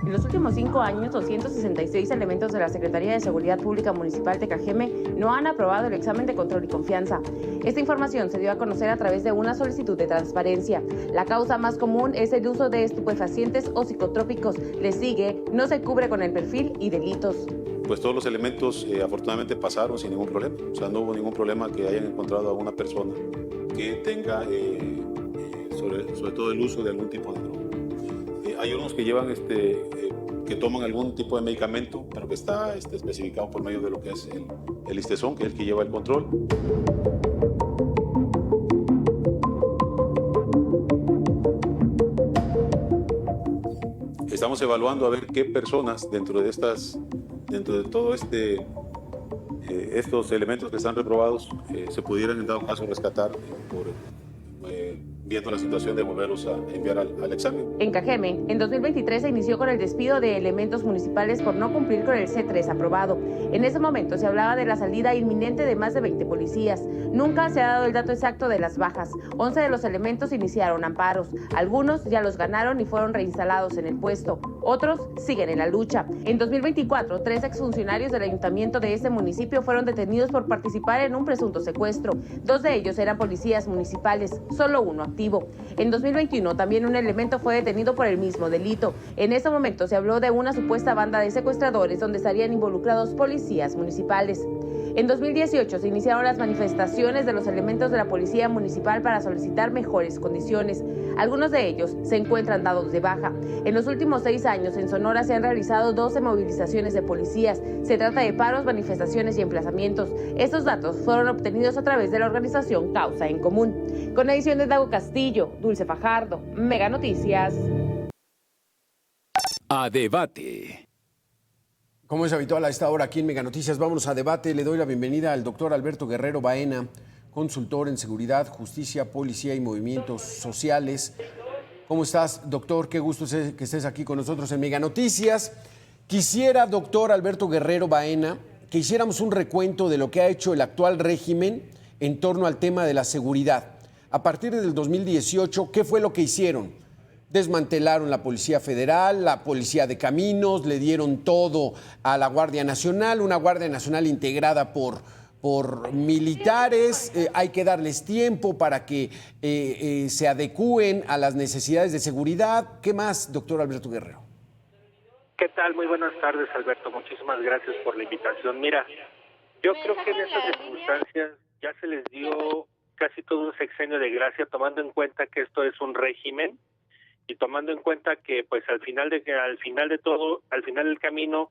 En los últimos 5 años, 266 elementos de la Secretaría de Seguridad Pública Municipal de Cajeme no han aprobado el examen de control y confianza. Esta información se dio a conocer a través de una solicitud de transparencia. La causa más común es el uso de estupefacientes o psicotrópicos. Le sigue, no se cubre con el perfil y delitos. Pues todos los elementos afortunadamente pasaron sin ningún problema. O sea, no hubo ningún problema que hayan encontrado a una persona que tenga sobre todo el uso de algún tipo de droga. Hay unos que llevan que toman algún tipo de medicamento, pero que está especificado por medio de lo que es el listezón, que es el que lleva el control. Estamos evaluando a ver qué personas dentro de todo estos elementos que están reprobados se pudieran en dado caso rescatar viendo la situación de volverlos a enviar al examen. En Cajeme, en 2023 se inició con el despido de elementos municipales por no cumplir con el C3 aprobado. En ese momento se hablaba de la salida inminente de más de 20 policías. Nunca se ha dado el dato exacto de las bajas. 11 de los elementos iniciaron amparos. Algunos ya los ganaron y fueron reinstalados en el puesto. Otros siguen en la lucha. En 2024, 3 exfuncionarios del ayuntamiento de este municipio fueron detenidos por participar en un presunto secuestro. 2 de ellos eran policías municipales, solo uno activo. En 2021 también un elemento fue detenido por el mismo delito. En ese momento se habló de una supuesta banda de secuestradores donde estarían involucrados policías municipales. En 2018 se iniciaron las manifestaciones de los elementos de la policía municipal para solicitar mejores condiciones. Algunos de ellos se encuentran dados de baja. En los últimos 6 años en Sonora se han realizado 12 movilizaciones de policías. Se trata de paros, manifestaciones y emplazamientos. Estos datos fueron obtenidos a través de la organización Causa en Común. Con edición de Dago Castillo, Dulce Fajardo, Mega Noticias. A debate. Como es habitual a esta hora aquí en Mega Noticias, vámonos a debate. Le doy la bienvenida al doctor Alberto Guerrero Baena, consultor en seguridad, justicia, policía y movimientos sociales. ¿Cómo estás, doctor? Qué gusto que estés aquí con nosotros en Mega Noticias. Quisiera, doctor Alberto Guerrero Baena, que hiciéramos un recuento de lo que ha hecho el actual régimen en torno al tema de la seguridad. A partir del 2018, ¿qué fue lo que hicieron? Desmantelaron la Policía Federal, la Policía de Caminos, le dieron todo a la Guardia Nacional, una Guardia Nacional integrada por militares. Hay que darles tiempo para que se adecúen a las necesidades de seguridad. ¿Qué más, doctor Alberto Guerrero? ¿Qué tal? Muy buenas tardes, Alberto. Muchísimas gracias por la invitación. Mira, yo creo que en estas circunstancias ya se les dio casi todo un sexenio de gracia, tomando en cuenta que esto es un régimen y tomando en cuenta que pues al final del camino,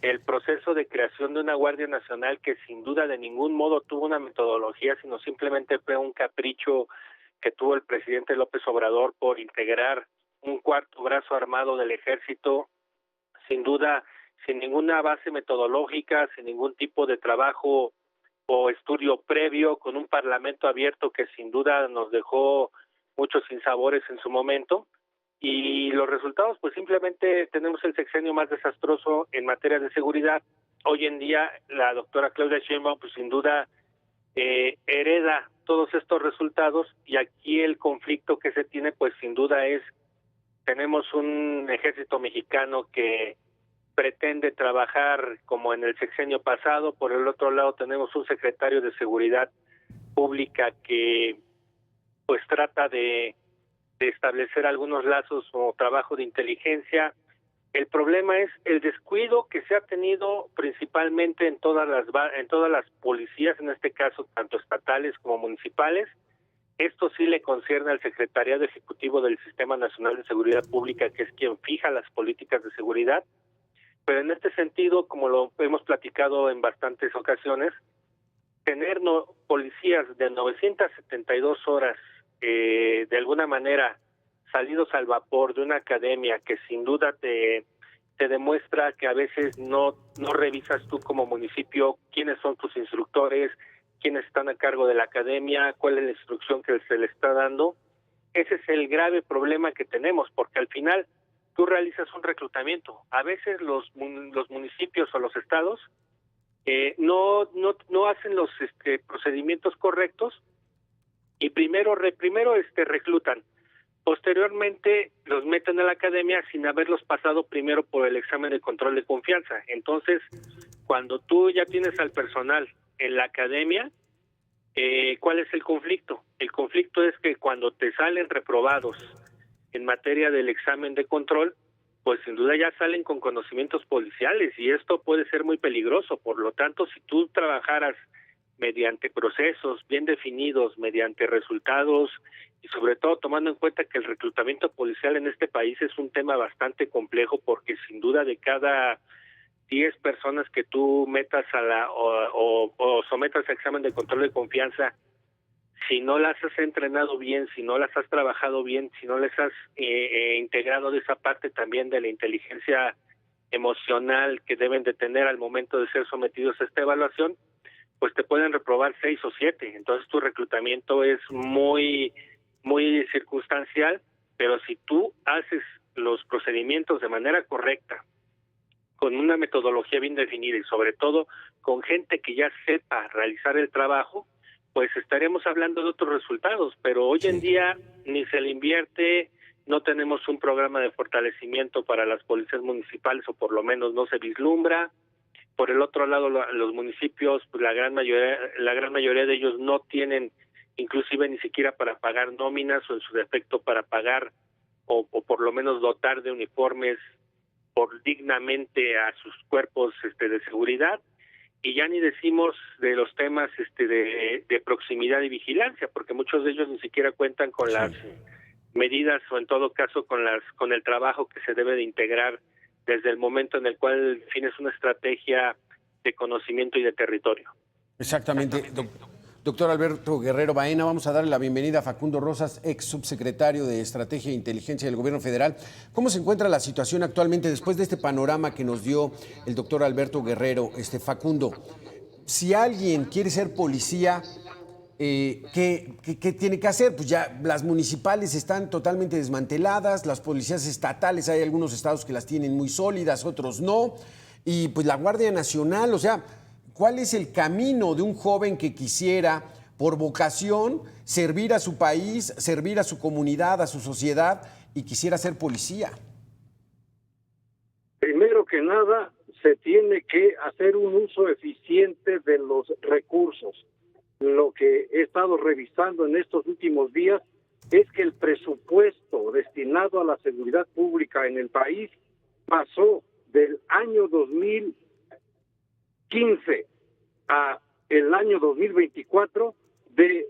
el proceso de creación de una Guardia Nacional que sin duda de ningún modo tuvo una metodología, sino simplemente fue un capricho que tuvo el presidente López Obrador por integrar un cuarto brazo armado del ejército, sin duda, sin ninguna base metodológica, sin ningún tipo de trabajo o estudio previo, con un parlamento abierto que sin duda nos dejó muchos sinsabores en su momento, y los resultados pues simplemente tenemos el sexenio más desastroso en materia de seguridad. Hoy en día la doctora Claudia Sheinbaum pues sin duda hereda todos estos resultados, y aquí el conflicto que se tiene pues sin duda es, tenemos un ejército mexicano que pretende trabajar como en el sexenio pasado, por el otro lado tenemos un secretario de Seguridad Pública que pues trata de establecer algunos lazos o trabajo de inteligencia. El problema es el descuido que se ha tenido principalmente en todas las policías, en este caso tanto estatales como municipales. Esto sí le concierne al Secretariado Ejecutivo del Sistema Nacional de Seguridad Pública, que es quien fija las políticas de seguridad. Pero en este sentido, como lo hemos platicado en bastantes ocasiones, tener policías de 972 horas de alguna manera salidos al vapor de una academia que sin duda te demuestra que a veces no revisas tú como municipio quiénes son tus instructores, quiénes están a cargo de la academia, cuál es la instrucción que se le está dando. Ese es el grave problema que tenemos, porque al final tú realizas un reclutamiento. A veces los municipios o los estados no hacen los procedimientos correctos, y primero reclutan. Posteriormente los meten a la academia sin haberlos pasado primero por el examen de control de confianza. Entonces, cuando tú ya tienes al personal en la academia, ¿cuál es el conflicto? El conflicto es que cuando te salen reprobados en materia del examen de control, pues sin duda ya salen con conocimientos policiales y esto puede ser muy peligroso. Por lo tanto, si tú trabajaras mediante procesos bien definidos, mediante resultados y sobre todo tomando en cuenta que el reclutamiento policial en este país es un tema bastante complejo, porque sin duda de cada 10 personas que tú metas o sometas a examen de control de confianza, si no las has entrenado bien, si no las has trabajado bien, si no les has integrado de esa parte también de la inteligencia emocional que deben de tener al momento de ser sometidos a esta evaluación, pues te pueden reprobar 6 o 7. Entonces tu reclutamiento es muy circunstancial, pero si tú haces los procedimientos de manera correcta, con una metodología bien definida y sobre todo con gente que ya sepa realizar el trabajo, pues estaremos hablando de otros resultados. Pero hoy en día ni se le invierte, no tenemos un programa de fortalecimiento para las policías municipales, o por lo menos no se vislumbra. Por el otro lado, los municipios, pues la gran mayoría de ellos no tienen inclusive ni siquiera para pagar nóminas, o en su defecto para pagar o por lo menos dotar de uniformes dignamente a sus cuerpos de seguridad. Y ya ni decimos de los temas de proximidad y vigilancia, porque muchos de ellos ni siquiera cuentan con las medidas, o en todo caso con el trabajo que se debe de integrar desde el momento en el cual defines una estrategia de conocimiento y de territorio. Exactamente. Doctor Alberto Guerrero Baena, vamos a darle la bienvenida a Facundo Rosas, ex subsecretario de Estrategia e Inteligencia del Gobierno Federal. ¿Cómo se encuentra la situación actualmente después de este panorama que nos dio el doctor Alberto Guerrero? Facundo, si alguien quiere ser policía, ¿qué tiene que hacer? Pues ya las municipales están totalmente desmanteladas, las policías estatales, hay algunos estados que las tienen muy sólidas, otros no, y pues la Guardia Nacional, o sea, ¿cuál es el camino de un joven que quisiera, por vocación, servir a su país, servir a su comunidad, a su sociedad, y quisiera ser policía? Primero que nada, se tiene que hacer un uso eficiente de los recursos. Lo que he estado revisando en estos últimos días es que el presupuesto destinado a la seguridad pública en el país pasó del año 2015 a el año 2024 de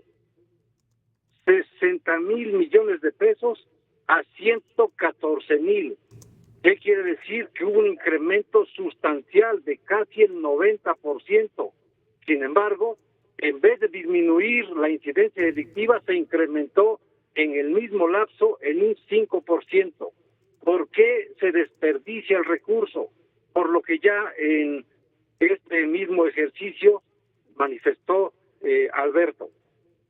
60,000 millones de pesos a 114,000. ¿Qué quiere decir? Que hubo un incremento sustancial de casi el 90%. Sin embargo, en vez de disminuir la incidencia delictiva, se incrementó en el mismo lapso en un 5%. ¿Por qué se desperdicia el recurso? Por lo que ya en este mismo ejercicio manifestó Alberto.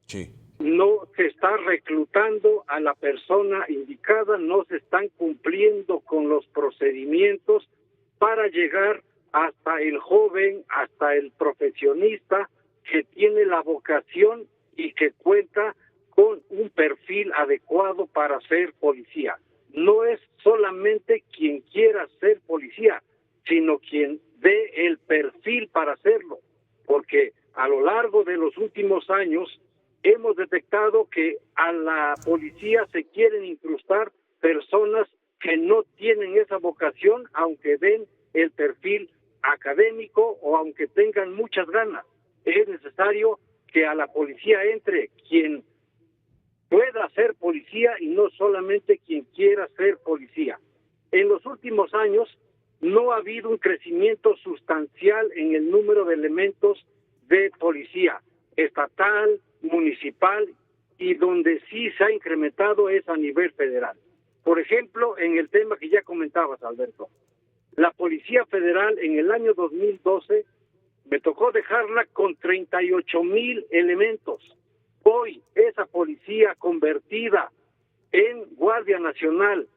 Sí. No se está reclutando a la persona indicada, no se están cumpliendo con los procedimientos para llegar hasta el joven, hasta el profesionista que tiene la vocación y que cuenta con un perfil adecuado para ser policía. No es solamente quien quiera ser policía, sino quien dé el perfil para hacerlo, porque a lo largo de los últimos años hemos detectado que a la policía se quieren incrustar personas que no tienen esa vocación, aunque den el perfil académico o aunque tengan muchas ganas. Es necesario que a la policía entre quien pueda ser policía y no solamente quien quiera ser policía. En los últimos años no ha habido un crecimiento sustancial en el número de elementos de policía estatal, municipal, y donde sí se ha incrementado es a nivel federal. Por ejemplo, en el tema que ya comentabas, Alberto, la Policía Federal en el año 2012 me tocó dejarla con 38,000 elementos. Hoy esa policía convertida en Guardia Nacional,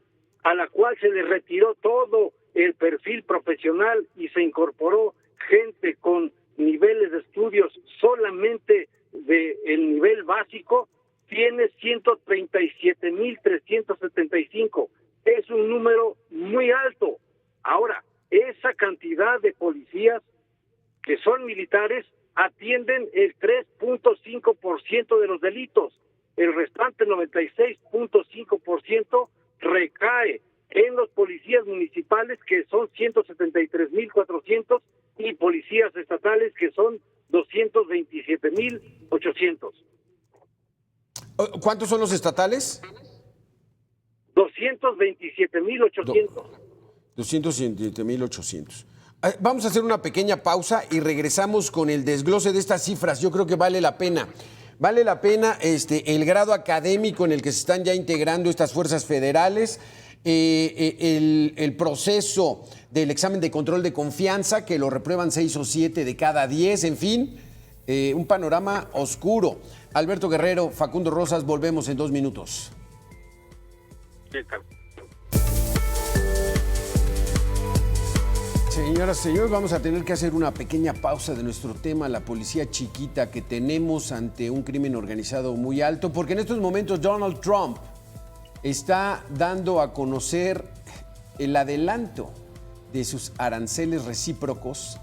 a la cual se le retiró todo el perfil profesional y se incorporó gente con niveles de estudios solamente del nivel básico, tiene 137.375. Es un número muy alto. Ahora, esa cantidad de policías que son militares atienden el 3.5% de los delitos. El restante 96.5% recae en los policías municipales, que son 173.400, y policías estatales, que son 227.800. ¿Cuántos son los estatales? 227.800. 207.800. Vamos a hacer una pequeña pausa y regresamos con el desglose de estas cifras. Yo creo que vale la pena. Vale la pena el grado académico en el que se están ya integrando estas fuerzas federales, el proceso del examen de control de confianza, que lo reprueban 6 o 7 de cada 10, en fin, un panorama oscuro. Alberto Guerrero, Facundo Rosas, volvemos en 2 minutos. Sí, está. Señoras y señores, vamos a tener que hacer una pequeña pausa de nuestro tema, la policía chiquita que tenemos ante un crimen organizado muy alto, porque en estos momentos Donald Trump está dando a conocer el adelanto de sus aranceles recíprocos.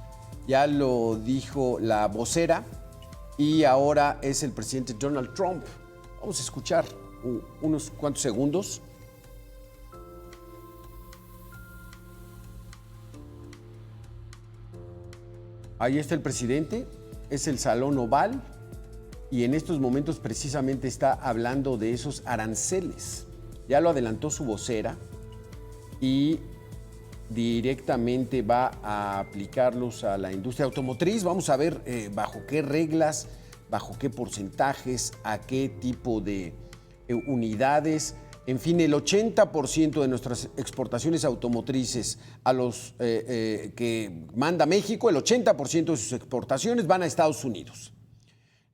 Ya lo dijo la vocera y ahora es el presidente Donald Trump. Vamos a escuchar unos cuantos segundos. Ahí está el presidente, es el Salón Oval y en estos momentos precisamente está hablando de esos aranceles. Ya lo adelantó su vocera y directamente va a aplicarlos a la industria automotriz. Vamos a ver bajo qué reglas, bajo qué porcentajes, a qué tipo de unidades. En fin, el 80% de nuestras exportaciones automotrices a los que manda México, el 80% de sus exportaciones van a Estados Unidos.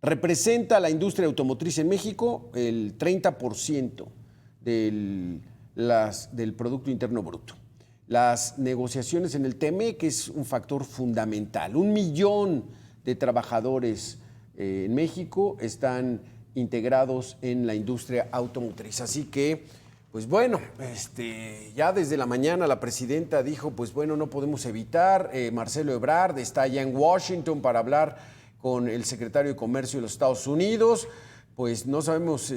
Representa la industria automotriz en México el 30% del Producto Interno Bruto. Las negociaciones en el TEMEC es un factor fundamental. 1 millón de trabajadores en México están integrados en la industria automotriz. Así que, pues bueno, ya desde la mañana la presidenta dijo, pues bueno, no podemos evitar. Marcelo Ebrard está allá en Washington para hablar con el secretario de Comercio de los Estados Unidos. Pues no sabemos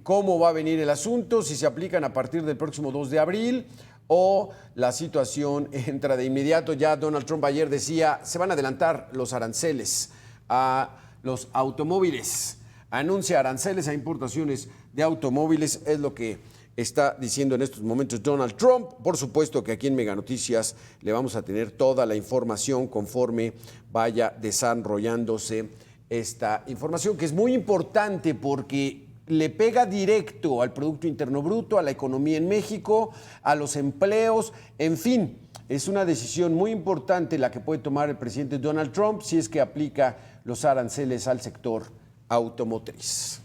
cómo va a venir el asunto, si se aplican a partir del próximo 2 de abril o la situación entra de inmediato. Ya Donald Trump ayer decía, se van a adelantar los aranceles a los automóviles. Anuncia aranceles a importaciones de automóviles, es lo que está diciendo en estos momentos Donald Trump. Por supuesto que aquí en Mega Noticias le vamos a tener toda la información conforme vaya desarrollándose esta información, que es muy importante porque le pega directo al Producto Interno Bruto, a la economía en México, a los empleos, en fin. Es una decisión muy importante la que puede tomar el presidente Donald Trump si es que aplica los aranceles al sector automotriz.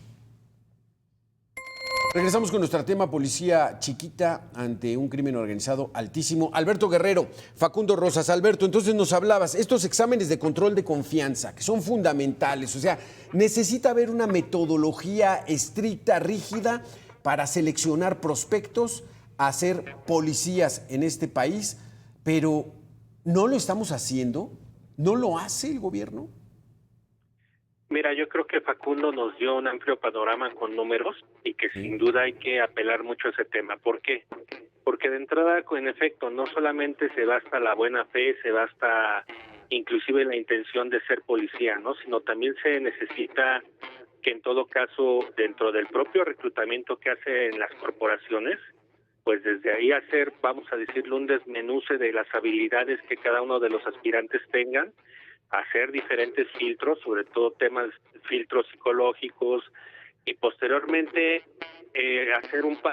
Regresamos con nuestro tema policía chiquita ante un crimen organizado altísimo. Alberto Guerrero, Facundo Rosas. Alberto, entonces nos hablabas, estos exámenes de control de confianza, que son fundamentales, o sea, necesita haber una metodología estricta, rígida, para seleccionar prospectos a ser policías en este país, pero ¿no lo estamos haciendo? ¿No lo hace el gobierno? Mira, yo creo que Facundo nos dio un amplio panorama con números y que sin duda hay que apelar mucho a ese tema. ¿Por qué? Porque de entrada, en efecto, no solamente se basta la buena fe, se basta inclusive la intención de ser policía, ¿no? Sino también se necesita que en todo caso, dentro del propio reclutamiento que hacen las corporaciones, pues desde ahí hacer, vamos a decirlo, un desmenuce de las habilidades que cada uno de los aspirantes tengan, hacer diferentes filtros, sobre todo temas, filtros psicológicos, y posteriormente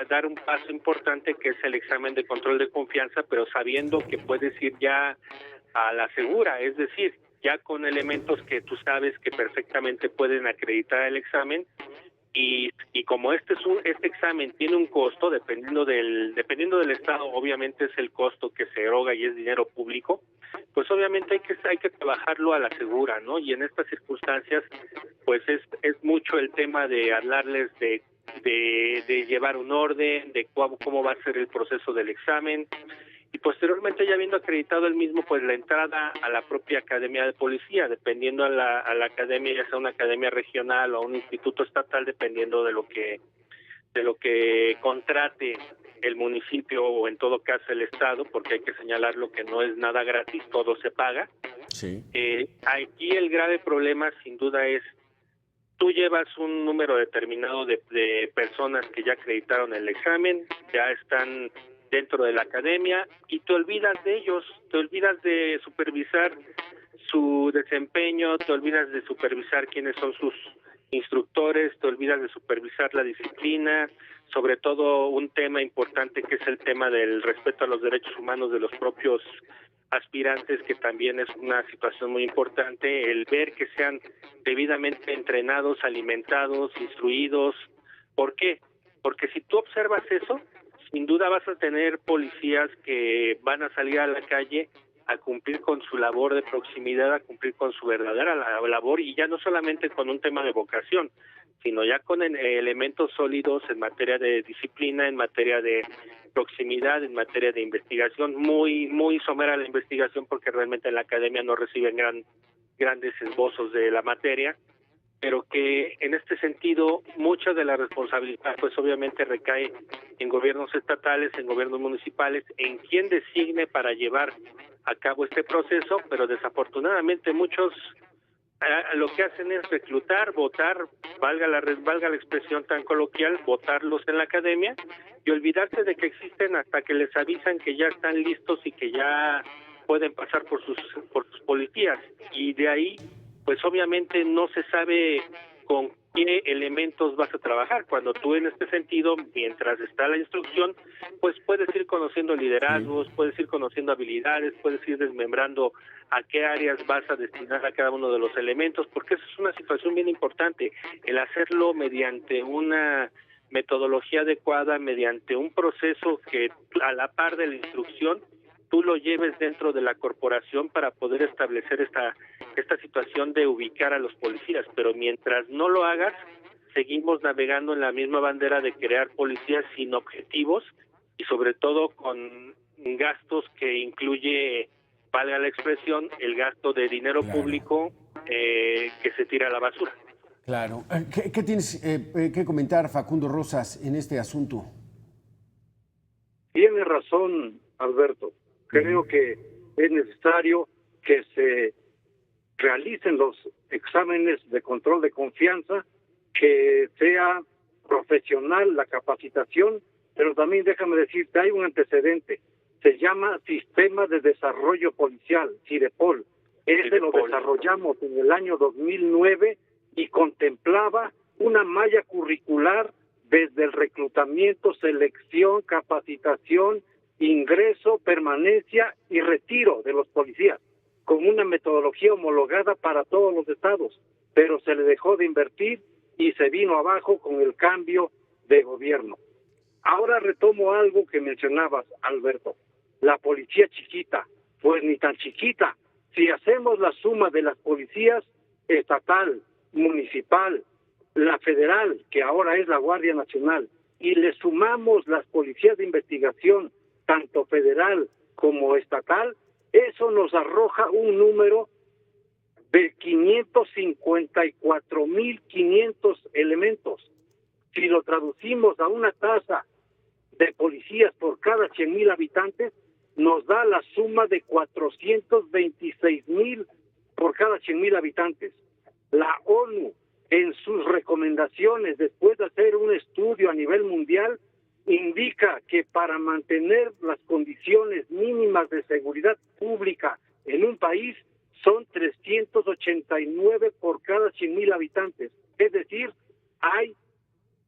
dar un paso importante que es el examen de control de confianza, pero sabiendo que puedes ir ya a la segura, es decir, ya con elementos que tú sabes que perfectamente pueden acreditar el examen, y como este examen tiene un costo, dependiendo del estado, obviamente es el costo que se eroga y es dinero público, pues obviamente hay que trabajarlo a la segura, ¿no? Y en estas circunstancias, pues es mucho el tema de hablarles de llevar un orden, de cómo va a ser el proceso del examen, y posteriormente, ya habiendo acreditado el mismo, pues la entrada a la propia academia de policía, dependiendo a la academia, ya sea una academia regional o un instituto estatal, dependiendo de lo que contrate el municipio o en todo caso el estado, porque hay que señalarlo que no es nada gratis, todo se paga. Sí. Aquí el grave problema sin duda es, tú llevas un número determinado de personas que ya acreditaron el examen, ya están dentro de la academia y te olvidas de ellos, te olvidas de supervisar su desempeño, te olvidas de supervisar quiénes son sus instructores, te olvidas de supervisar la disciplina, sobre todo un tema importante que es el tema del respeto a los derechos humanos de los propios aspirantes, que también es una situación muy importante, el ver que sean debidamente entrenados, alimentados, instruidos. ¿Por qué? Porque si tú observas eso, sin duda vas a tener policías que van a salir a la calle a cumplir con su labor de proximidad, a cumplir con su verdadera labor, y ya no solamente con un tema de vocación, sino ya con elementos sólidos en materia de disciplina, en materia de proximidad, en materia de investigación, muy somera la investigación, porque realmente en la academia no reciben grandes esbozos de la materia, pero que en este sentido mucha de la responsabilidad pues obviamente recae en gobiernos estatales, en gobiernos municipales, en quien designe para llevar a cabo este proceso, pero desafortunadamente muchos lo que hacen es reclutar, votar, valga la expresión tan coloquial, votarlos en la academia y olvidarse de que existen hasta que les avisan que ya están listos y que ya pueden pasar por sus policías, y de ahí pues obviamente no se sabe con qué elementos vas a trabajar. Cuando tú en este sentido, mientras está la instrucción, pues puedes ir conociendo liderazgos, puedes ir conociendo habilidades, puedes ir desmembrando a qué áreas vas a destinar a cada uno de los elementos, porque eso es una situación bien importante, el hacerlo mediante una metodología adecuada, mediante un proceso que a la par de la instrucción tú lo lleves dentro de la corporación para poder establecer esta situación de ubicar a los policías, pero mientras no lo hagas, seguimos navegando en la misma bandera de crear policías sin objetivos y sobre todo con gastos que incluye, valga la expresión, el gasto de dinero público que se tira a la basura. Claro. ¿Qué tienes que comentar, Facundo Rosas, en este asunto? Tiene razón, Alberto. Creo que es necesario que se realicen los exámenes de control de confianza, que sea profesional la capacitación, pero también déjame decirte, hay un antecedente, se llama Sistema de Desarrollo Policial, CIDEPOL. Ese lo desarrollamos en el año 2009 y contemplaba una malla curricular desde el reclutamiento, selección, capacitación, ingreso, permanencia y retiro de los policías, con una metodología homologada para todos los estados, pero se le dejó de invertir y se vino abajo con el cambio de gobierno. Ahora retomo algo que mencionabas, Alberto, la policía chiquita, pues ni tan chiquita. Si hacemos la suma de las policías estatal, municipal, la federal, que ahora es la Guardia Nacional, y le sumamos las policías de investigación, tanto federal como estatal, eso nos arroja un número de 554.500 elementos. Si lo traducimos a una tasa de policías por cada 100,000 habitantes, nos da la suma de 426,000 por cada 100,000 habitantes. La ONU, en sus recomendaciones, después de hacer un estudio a nivel mundial, indica que para mantener las condiciones mínimas de seguridad pública en un país son 389 por cada 100,000 habitantes. Es decir, hay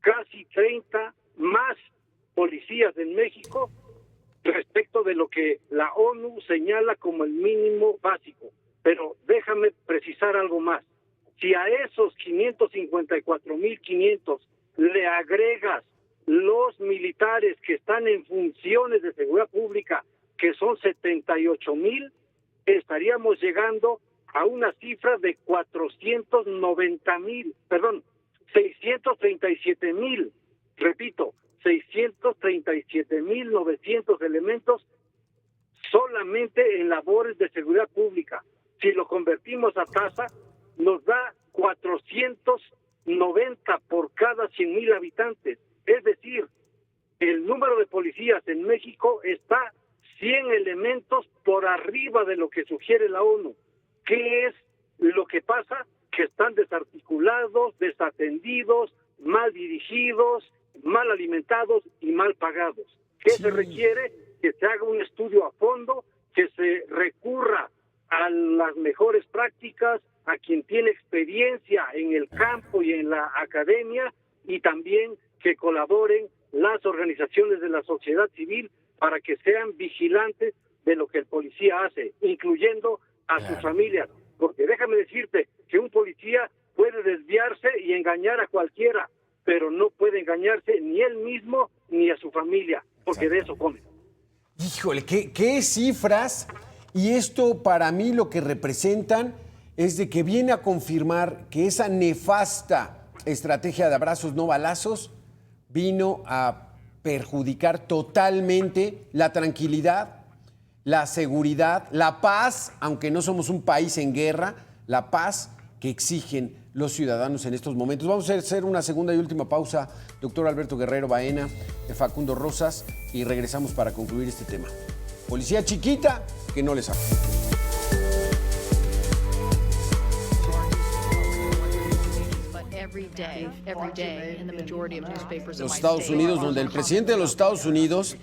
casi 30 más policías en México respecto de lo que la ONU señala como el mínimo básico. Pero déjame precisar algo más. Si a esos 554.500 le agregas los militares que están en funciones de seguridad pública, que son 78,000, estaríamos llegando a una cifra de 637,000, repito, 637,900 elementos solamente en labores de seguridad pública. Si lo convertimos a tasa, nos da 490 por cada 100,000 habitantes. Es decir, el número de policías en México está 100 elementos por arriba de lo que sugiere la ONU. ¿Qué es lo que pasa? Que están desarticulados, desatendidos, mal dirigidos, mal alimentados y mal pagados. ¿Qué se requiere? Que se haga un estudio a fondo, que se recurra a las mejores prácticas, a quien tiene experiencia en el campo y en la academia, y también que colaboren las organizaciones de la sociedad civil para que sean vigilantes de lo que el policía hace, incluyendo a sus familias. Porque déjame decirte que un policía puede desviarse y engañar a cualquiera, pero no puede engañarse ni él mismo ni a su familia, porque de eso come. Híjole, qué cifras. Y esto para mí lo que representan es de que viene a confirmar que esa nefasta estrategia de abrazos no balazos vino a perjudicar totalmente la tranquilidad, la seguridad, la paz, aunque no somos un país en guerra, la paz que exigen los ciudadanos en estos momentos. Vamos a hacer una segunda y última pausa, doctor Alberto Guerrero Baena, de Facundo Rosas, y regresamos para concluir este tema. Policía chiquita que no les haga. Los Estados Unidos, donde el presidente de los Estados Unidos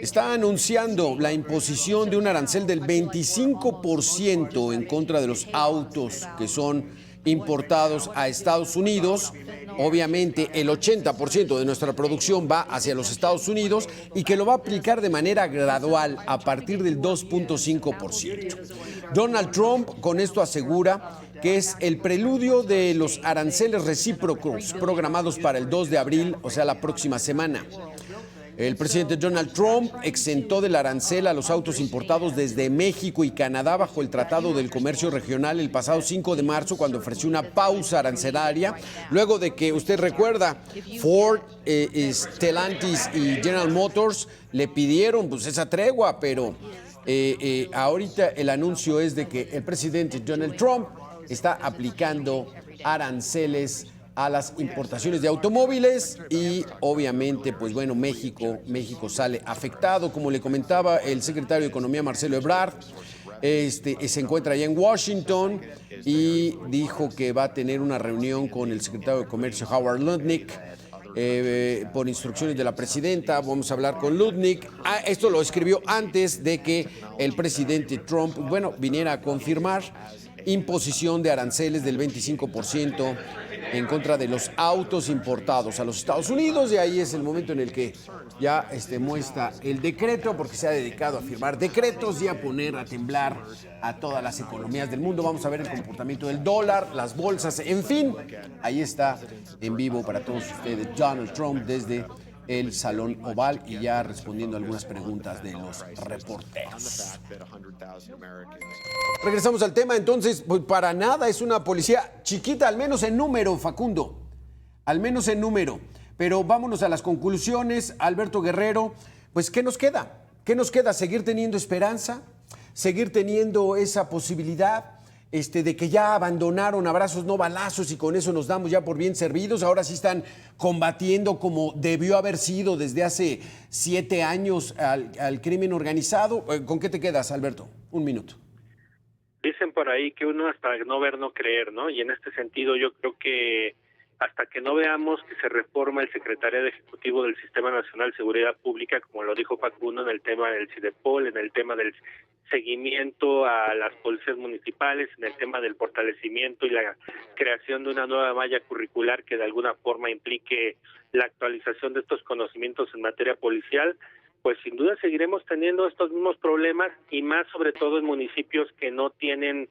está anunciando la imposición de un arancel del 25% en contra de los autos que son importados a Estados Unidos. Obviamente el 80% de nuestra producción va hacia los Estados Unidos y que lo va a aplicar de manera gradual a partir del 2.5%. Donald Trump con esto asegura que es el preludio de los aranceles recíprocos programados para el 2 de abril, o sea, la próxima semana. El presidente Donald Trump exentó del arancel a los autos importados desde México y Canadá bajo el Tratado del Comercio Regional el pasado 5 de marzo, cuando ofreció una pausa arancelaria, luego de que, usted recuerda, Ford, Stellantis y General Motors le pidieron pues esa tregua, pero ahorita el anuncio es de que el presidente Donald Trump está aplicando aranceles a las importaciones de automóviles y obviamente, pues bueno, México sale afectado. Como le comentaba el secretario de Economía, Marcelo Ebrard, se encuentra allá en Washington y dijo que va a tener una reunión con el secretario de Comercio, Howard Lutnick, por instrucciones de la presidenta. Vamos a hablar con Lutnick. Esto lo escribió antes de que el presidente Trump, viniera a confirmar imposición de aranceles del 25% en contra de los autos importados a los Estados Unidos, y ahí es el momento en el que ya muestra el decreto, porque se ha dedicado a firmar decretos y a poner a temblar a todas las economías del mundo. Vamos a ver el comportamiento del dólar, las bolsas, en fin, ahí está en vivo para todos ustedes Donald Trump desde el Salón Oval y ya respondiendo a algunas preguntas de los reporteros. Regresamos al tema, entonces, pues para nada es una policía chiquita, al menos en número, Facundo, al menos en número. Pero vámonos a las conclusiones, Alberto Guerrero, pues ¿qué nos queda? ¿Qué nos queda? ¿Seguir teniendo esperanza? ¿Seguir teniendo esa posibilidad? De que ya abandonaron abrazos no balazos y con eso nos damos ya por bien servidos, ahora sí están combatiendo como debió haber sido desde hace 7 años al crimen organizado. ¿Con qué te quedas, Alberto? Un minuto. Dicen por ahí que uno hasta no ver, no creer, ¿no? Y en este sentido yo creo que hasta que no veamos que se reforma el Secretariado Ejecutivo del Sistema Nacional de Seguridad Pública, como lo dijo Facundo, en el tema del CIDEPOL, en el tema del seguimiento a las policías municipales, en el tema del fortalecimiento y la creación de una nueva malla curricular que de alguna forma implique la actualización de estos conocimientos en materia policial, pues sin duda seguiremos teniendo estos mismos problemas y más sobre todo en municipios que no tienen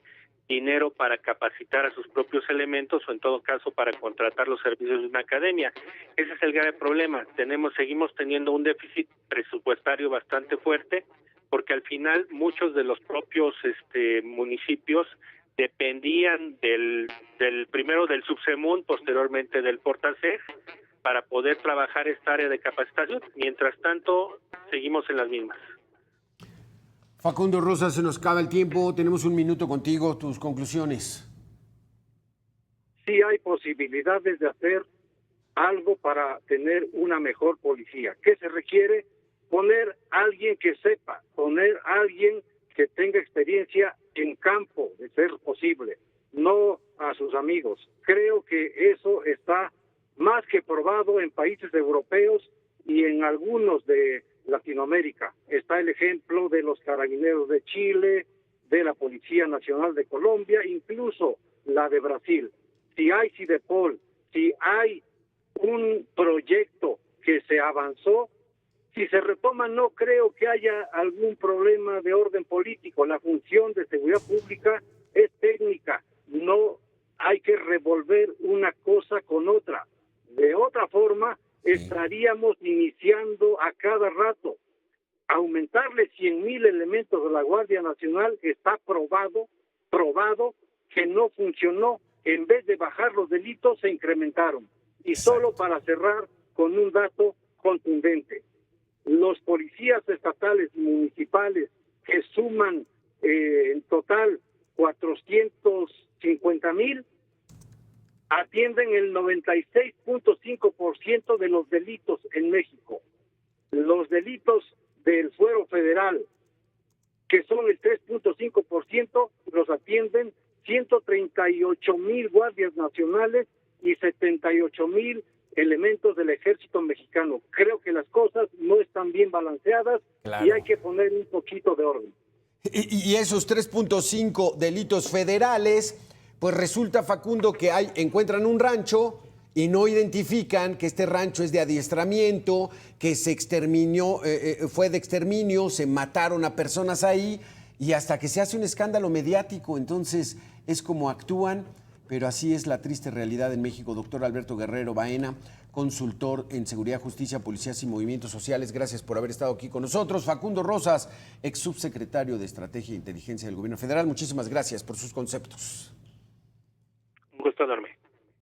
dinero para capacitar a sus propios elementos o en todo caso para contratar los servicios de una academia. Ese es el grave problema. Seguimos teniendo un déficit presupuestario bastante fuerte porque al final muchos de los propios municipios dependían primero del Subsemun, posteriormente del Portaseg, para poder trabajar esta área de capacitación. Mientras tanto, seguimos en las mismas. Facundo Rosas, se nos acaba el tiempo. Tenemos un minuto contigo. Tus conclusiones. Sí hay posibilidades de hacer algo para tener una mejor policía. ¿Qué se requiere? Poner a alguien que sepa, poner a alguien que tenga experiencia en campo, de ser posible, no a sus amigos. Creo que eso está más que probado en países europeos y en algunos de Latinoamérica. Está el ejemplo de los carabineros de Chile, de la Policía Nacional de Colombia, incluso la de Brasil. Si hay CIDEPOL, si hay un proyecto que se avanzó, si se retoma, no creo que haya algún problema de orden político. La función de seguridad pública es técnica, no hay que revolver una cosa con otra. De otra forma, estaríamos iniciando a cada rato. Aumentarle 100,000 elementos de la Guardia Nacional está probado que no funcionó. En vez de bajar los delitos, se incrementaron. Y solo para cerrar con un dato contundente. Los policías estatales y municipales que suman en total 450,000 atienden el 96.5% de los delitos en México. Los delitos del fuero federal, que son el 3.5%, los atienden 138,000 guardias nacionales y 78,000 elementos del ejército mexicano. Creo que las cosas no están bien balanceadas. Claro. Y hay que poner un poquito de orden. Y esos 3.5 delitos federales, pues resulta, Facundo, que encuentran un rancho y no identifican que este rancho es de adiestramiento, que se exterminó, fue de exterminio, se mataron a personas ahí y hasta que se hace un escándalo mediático. Entonces es como actúan. Pero así es la triste realidad en México. Doctor Alberto Guerrero Baena, consultor en Seguridad, Justicia, Policías y Movimientos Sociales. Gracias por haber estado aquí con nosotros. Facundo Rosas, ex subsecretario de Estrategia e Inteligencia del Gobierno Federal. Muchísimas gracias por sus conceptos. Un gusto enorme.